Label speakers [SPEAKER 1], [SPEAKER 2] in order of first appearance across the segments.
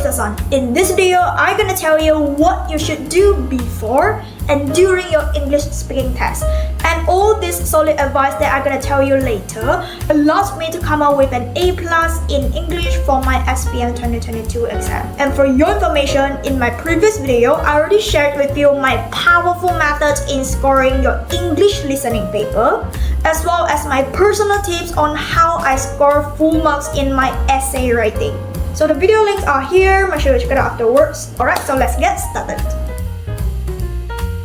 [SPEAKER 1] Mr. Sun. In this video, I'm gonna tell you what you should do before and during your English speaking test. And all this solid advice that I'm gonna tell you later allows me to come out with an A+ in English for my SPM 2022 exam. And for your information, in my previous video, I already shared with you my powerful methods in scoring your English listening paper, as well as my personal tips on how I score full marks in my essay writing. So the video links are here, make sure you check it out afterwards. Alright, so let's get started.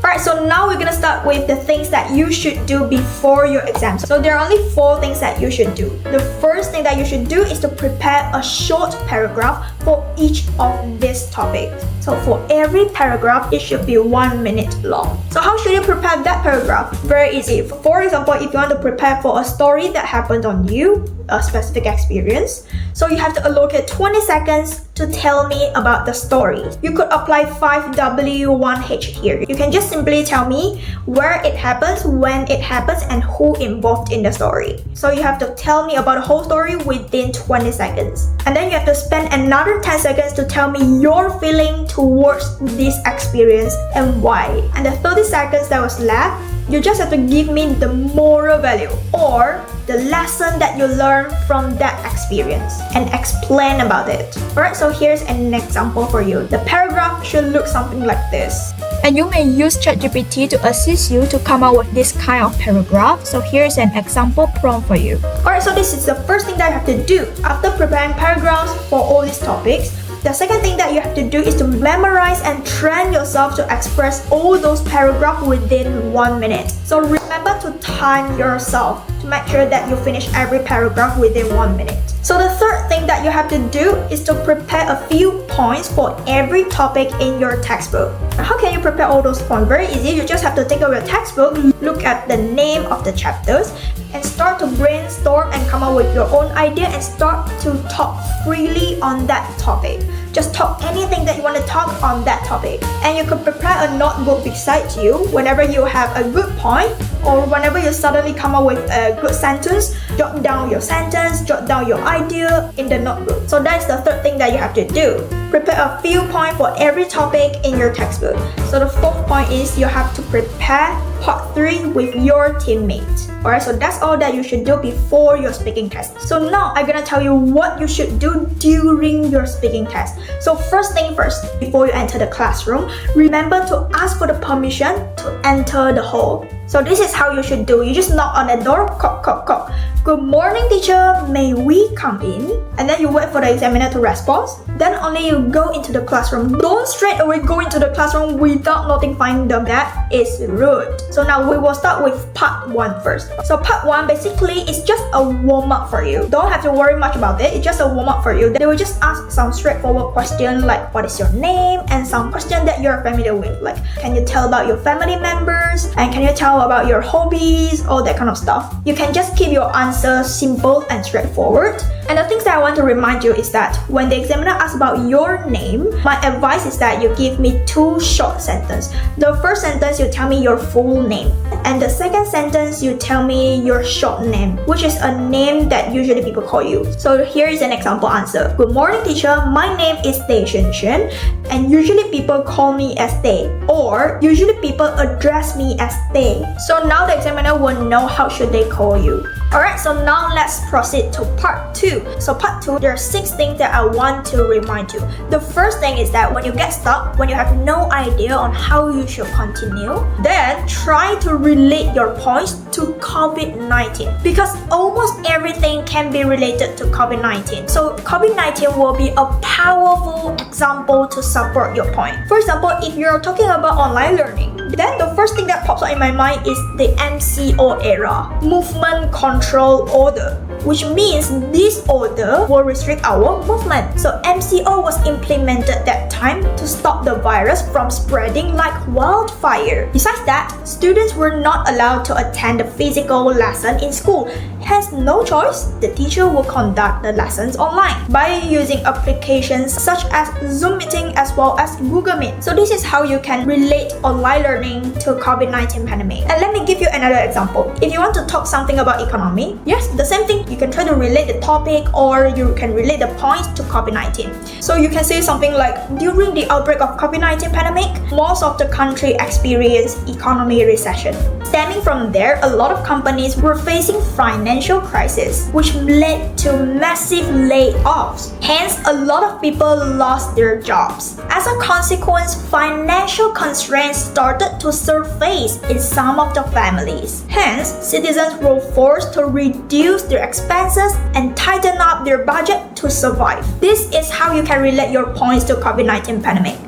[SPEAKER 1] Alright, so now we're gonna start with the things that you should do before your exam. So there are only 4 things that you should do. The first thing that you should do is to prepare a short paragraph for each of these topics. So for every paragraph, it should be 1 minute long. So how should you prepare that paragraph? Very easy. For example, if you want to prepare for a story that happened on you, a specific experience, so you have to allocate 20 seconds to tell me about the story. You could apply 5W1H here. You can just simply tell me where it happens, when it happens, and who involved in the story. So you have to tell me about the whole story within 20 seconds. And then you have to spend another 10 seconds to tell me your feeling towards this experience and why. And the 30 seconds that was left, you just have to give me the moral value or the lesson that you learned from that experience and explain about it. Alright, so here's an example for you. The paragraph should look something like this. And you may use ChatGPT to assist you to come up with this kind of paragraph. So here's an example prompt for you. Alright, so this is the first thing that you have to do after preparing paragraphs for all these topics. The second thing that you have to do is to memorize and train yourself to express all those paragraphs within 1 minute. So remember to time yourself to make sure that you finish every paragraph within 1 minute. So the third thing that you have to do is to prepare a few points for every topic in your textbook. How can you prepare all those points? Very easy. You just have to take out your textbook, look at the name of the chapters, and start to brainstorm and come up with your own idea and start to talk freely on that topic. Just talk anything that you want to talk on that topic. And you could prepare a notebook beside you whenever you have a good point or whenever you suddenly come up with a good sentence, jot down your sentence, jot down your idea in the notebook. So that's the third thing that you have to do. Prepare a few points for every topic in your textbook. So the fourth point is you have to prepare part 3 with your teammates. Alright, so that's all that you should do before your speaking test. So now I'm gonna tell you what you should do during your speaking test. So first thing first, before you enter the classroom, remember to ask for the permission to enter the hall. So this is how you should do. You just knock on the door, knock, knock, knock. Good morning, teacher, may we come in? And then you wait for the examiner to respond. Then only you go into the classroom. Don't straight away go into the classroom without notifying them. That is rude. So now we will start with part 1 first. So part 1 basically is just a warm-up for you. Don't have to worry much about it. It's just a warm-up for you. They will just ask some straightforward questions like what is your name and some questions that you're familiar with. Like, can you tell about your family members? And can you tell about your hobbies? All that kind of stuff. You can just keep your answer simple and straightforward. And the things that I want to remind you is that when the examiner asks about your name, my advice is that you give me 2 short sentences. The first sentence, you tell me your full name. And the second sentence, you tell me your short name, which is a name that usually people call you. So here is an example answer. Good morning, teacher. My name is Tei Shen, and usually people call me as Tei, or usually people address me as Tei. So now the examiner will know how should they call you. Alright, so now let's proceed to part 2. So part 2, there are 6 things that I want to remind you. The first thing is that when you get stuck, when you have no idea on how you should continue, then try to relate your points to COVID-19, because almost everything can be related to COVID-19. So COVID-19 will be a powerful example to support your point. For example, if you're talking about online learning, then the first thing that pops up in my mind is the MCO era, Movement Control Order, which means this order will restrict our movement. So MCO was implemented that time to stop the virus from spreading like wildfire. Besides that, students were not allowed to attend the physical lesson in school. Hence, no choice, the teacher will conduct the lessons online by using applications such as Zoom meeting as well as Google Meet. So this is how you can relate online learning to COVID-19 pandemic. And let me give you another example. If you want to talk something about economy, yes, the same thing. You can try to relate the topic or you can relate the points to COVID-19. So you can say something like, during the outbreak of COVID-19 pandemic, most of the country experienced economic recession. Stemming from there, a lot of companies were facing financial crisis, which led to massive layoffs. Hence, a lot of people lost their jobs. As a consequence, financial constraints started to surface in some of the families. Hence, citizens were forced to reduce their expenses and tighten up their budget to survive. This is how you can relate your points to COVID-19 pandemic.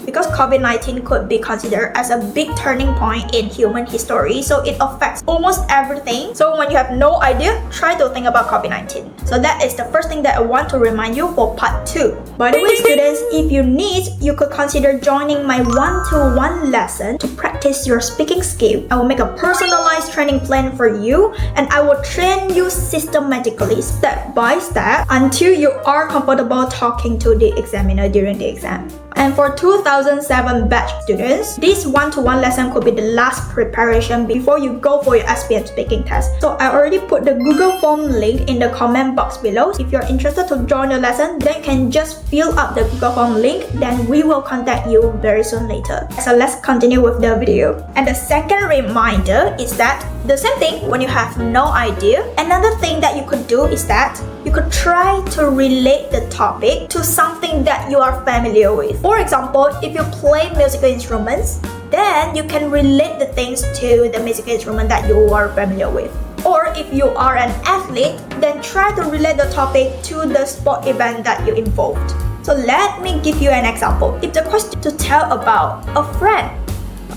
[SPEAKER 1] Because COVID-19 could be considered as a big turning point in human history, so it affects almost everything. So when you have no idea, try to think about COVID-19. So that is the first thing that I want to remind you for part 2. By the way, students, if you need, you could consider joining my one-to-one lesson to practice your speaking skill. I will make a personalized training plan for you, and I will train you systematically, step by step, until you are comfortable talking to the examiner during the exam. And for 2007 batch students, this one-to-one lesson could be the last preparation before you go for your SPM speaking test. So I already put the Google Form link in the comment box below. If you're interested to join the lesson, then you can just fill up the Google Form link, then we will contact you very soon later. So let's continue with the video. And the second reminder is that the same thing when you have no idea. Another thing that you could do is that you could try to relate the topic to something that you are familiar with. For example, if you play musical instruments, then you can relate the things to the musical instrument that you are familiar with. Or if you are an athlete, then try to relate the topic to the sport event that you involved. So let me give you an example. If the question to tell about a friend,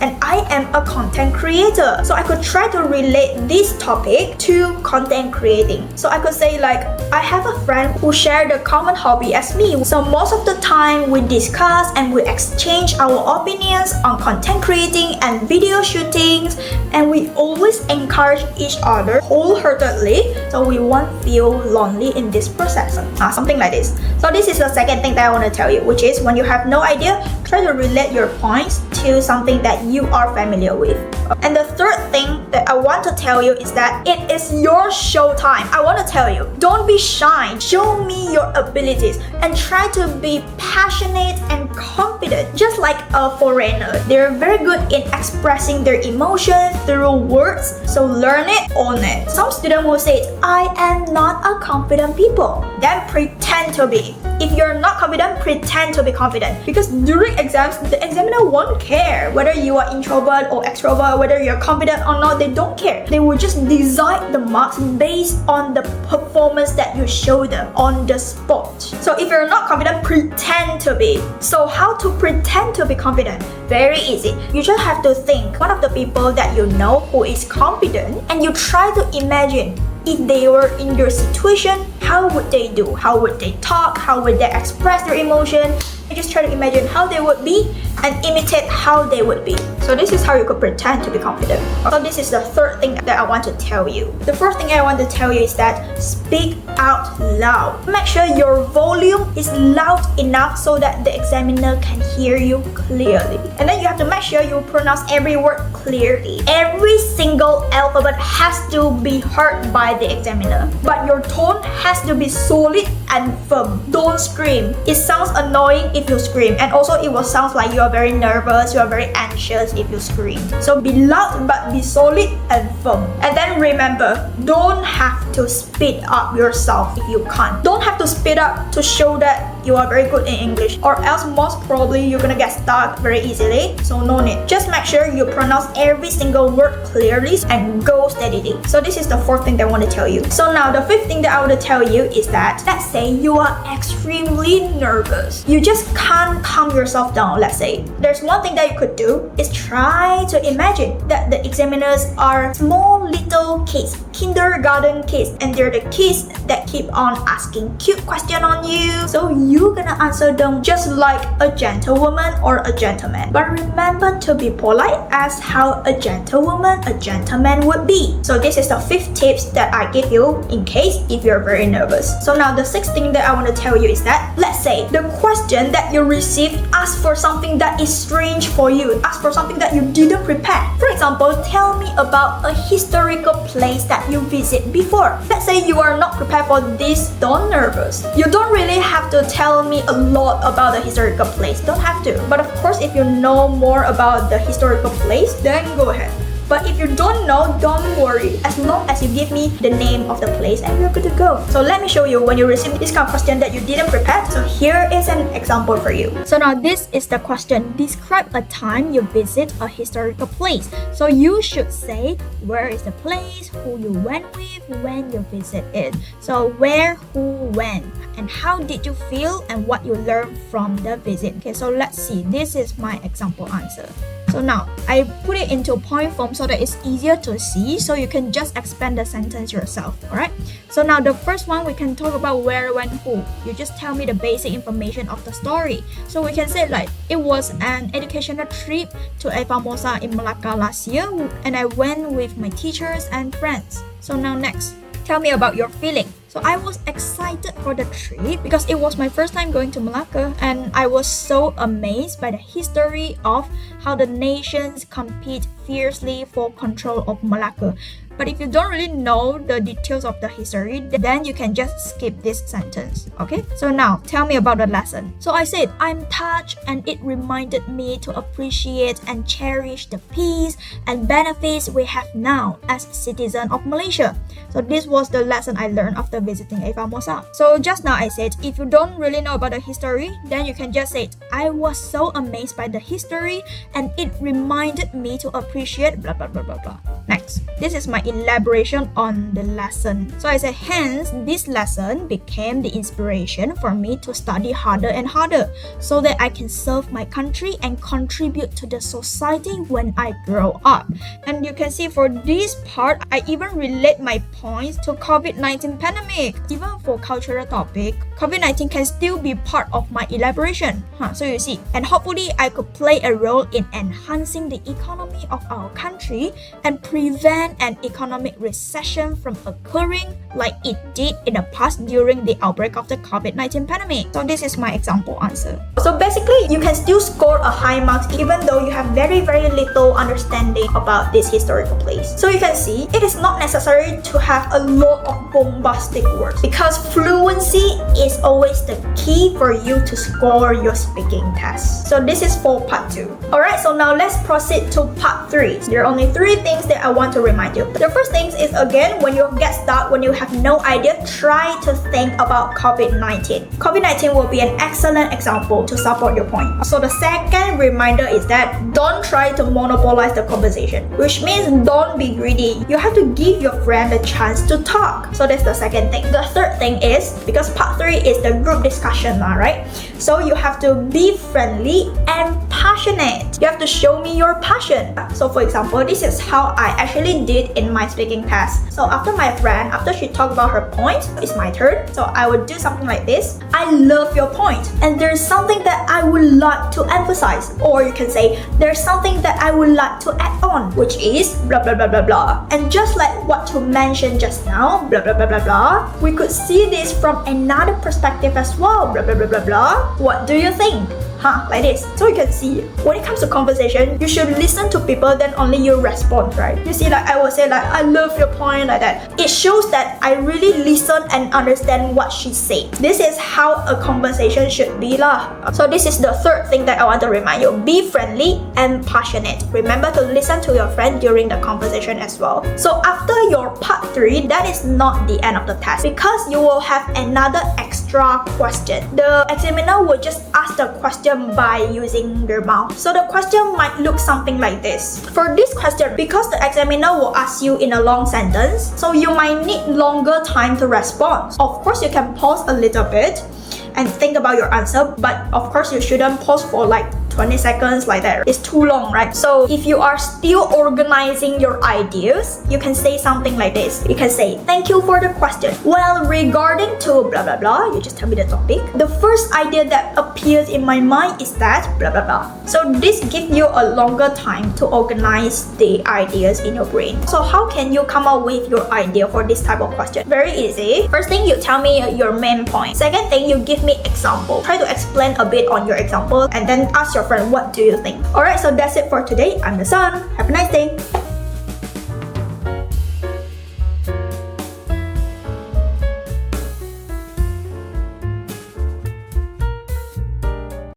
[SPEAKER 1] and I am a content creator, so I could try to relate this topic to content creating. So I could say like, I have a friend who shared a common hobby as me. So most of the time we discuss and we exchange our opinions on content creating and video shootings, and we always encourage each other wholeheartedly, so we won't feel lonely in this process. Something like this. So this is the second thing that I want to tell you, which is when you have no idea, try to relate your points to something that you are familiar with. And the third thing that I want to tell you is that it is your show time. I want to tell you, don't be shy. Show me your abilities and try to be passionate and confident. Just like a foreigner, they're very good in expressing their emotions through words. So learn it, own it. Some student will say, I am not a confident people. Then pretend to be. If you're not confident, pretend to be confident. Because during exams, the examiner won't care whether you are introvert or extrovert, whether you're confident or not, they don't care. They will just decide the marks based on the performance that you show them on the spot. So if you're not confident, pretend to be. So how to pretend to be confident? Very easy. You just have to think one of the people that you know who is confident, and you try to imagine if they were in your situation, how would they do? How would they talk? How would they express their emotion? You just try to imagine how they would be and imitate how they would be. So this is how you could pretend to be confident. So this is the third thing that I want to tell you. The first thing I want to tell you is that speak out loud. Make sure your volume is loud enough so that the examiner can hear you clearly. And then you have to make sure you pronounce every word clearly. Every single alphabet has to be heard by the examiner. But your tone has to be solid and firm. Don't scream. It sounds annoying if you scream, and also it will sound like you are very nervous, you are very anxious if you scream. So be loud but be solid and firm. And then remember, don't have to speed up yourself if you can't. Don't have to speed up to show that you are very good in English, or else most probably you're gonna get stuck very easily. So no need. Just make sure you pronounce every single word clearly and go steadily. So this is the fourth thing that I want to tell you. So now the fifth thing that I want to tell you is that, let's say you are extremely nervous. You just can't calm yourself down, let's say. There's one thing that you could do is try to imagine that the examiners are small little kids, kindergarten kids, and they're the kids that keep on asking cute questions on you. So you're gonna answer them just like a gentlewoman or a gentleman. But remember to be polite as how a gentlewoman, a gentleman would be. So this is the 5th tips that I give you in case if you're very nervous. So now the 6th thing that I want to tell you is that, let's say the question that you received asks for something that is strange for you, asks for something that you didn't prepare. For example, tell me about a historical place that you visit before. Let's say you are not prepared for this, don't nervous. You don't really have to tell me a lot about the historical place, don't have to. But of course, if you know more about the historical place, then go ahead. But if you don't know, don't worry. As long as you give me the name of the place and you're good to go. So let me show you when you receive this kind of question that you didn't prepare. So here is an example for you. So now this is the question. Describe a time you visit a historical place. So you should say where is the place, who you went with, when you visit it. So where, who, when, and how did you feel and what you learned from the visit. Okay, so let's see. This is my example answer. So now, I put it into point form so that it's easier to see, so you can just expand the sentence yourself, alright? So now the first one, we can talk about where, when, who. You just tell me the basic information of the story. So we can say like, it was an educational trip to a Famosa in Malacca last year, and I went with my teachers and friends. So now next, tell me about your feeling. So I was excited for the trip because it was my first time going to Malacca, and I was so amazed by the history of how the nations compete fiercely for control of Malacca. But if you don't really know the details of the history, then you can just skip this sentence, okay? So now, tell me about the lesson. So I said, I'm touched and it reminded me to appreciate and cherish the peace and benefits we have now as citizens of Malaysia. So this was the lesson I learned after visiting a Famosa. So just now I said, if you don't really know about the history, then you can just say, I was so amazed by the history and it reminded me to appreciate blah blah blah blah blah. Next, this is my elaboration on the lesson. So I said, hence, this lesson became the inspiration for me to study harder and harder so that I can serve my country and contribute to the society when I grow up. And you can see for this part, I even relate my points to COVID-19 pandemic. Even for cultural topic, COVID-19 can still be part of my elaboration. So you see, and hopefully I could play a role in enhancing the economy of our country and prevent an economic recession from occurring like it did in the past during the outbreak of the COVID-19 pandemic. So this is my example answer. So basically, you can still score a high marks even though you have very little understanding about this historical place. So you can see, it is not necessary to have a lot of bombastic words because fluency is always the key for you to score your speaking test. So this is for part 2. Alright, so now let's proceed to part 3. There are only 3 things that I want to remind you. The first thing is, again, when you get stuck, when you have no idea, try to think about COVID-19. COVID-19 will be an excellent example to support your point. So the second reminder is that don't try to monopolize the conversation, which means don't be greedy. You have to give your friend a chance to talk. So that's the second thing. The third thing is, because part 3 is the group discussion, right? So you have to be friendly and passionate. You have to show me your passion. So for example, this is how I actually did in my speaking test. So after my friend, after she talked about her point, it's my turn. So I would do something like this. I love your point, and there's something that I would like to emphasize. Or you can say, there's something that I would like to add on, which is blah blah blah blah blah. And just like what you mentioned just now, blah blah blah blah blah, we could see this from another perspective as well, blah blah blah blah blah. What do you think? Like this. So you can see, when it comes to conversation, you should listen to people, then only you respond, right? You see, like I will say like, I love your point, like that. It shows that I really listen and understand what she said. This is how a conversation should be lah. So this is the third thing that I want to remind you. Be friendly and passionate. Remember to listen to your friend during the conversation as well. So after your part 3, that is not the end of the test, because you will have another extra question. The examiner will just ask the question by using their mouth. So the question might look something like this. For this question, because the examiner will ask you in a long sentence, so you might need longer time to respond. Of course, you can pause a little bit and think about your answer, but of course you shouldn't pause for like 20 seconds, like that. It's too long, right? So if you are still organizing your ideas, you can say something like this. You can say, thank you for the question. Well, regarding to blah blah blah, you just tell me the topic. The first idea that appears in my mind is that blah blah blah. So this gives you a longer time to organize the ideas in your brain. So how can you come up with your idea for this type of question? Very easy. First thing, you tell me your main point. Second thing, you give me example. Try to explain a bit on your example and then ask your friend, what do you think? Alright, so that's it for today. I'm the Sun. Have a nice day.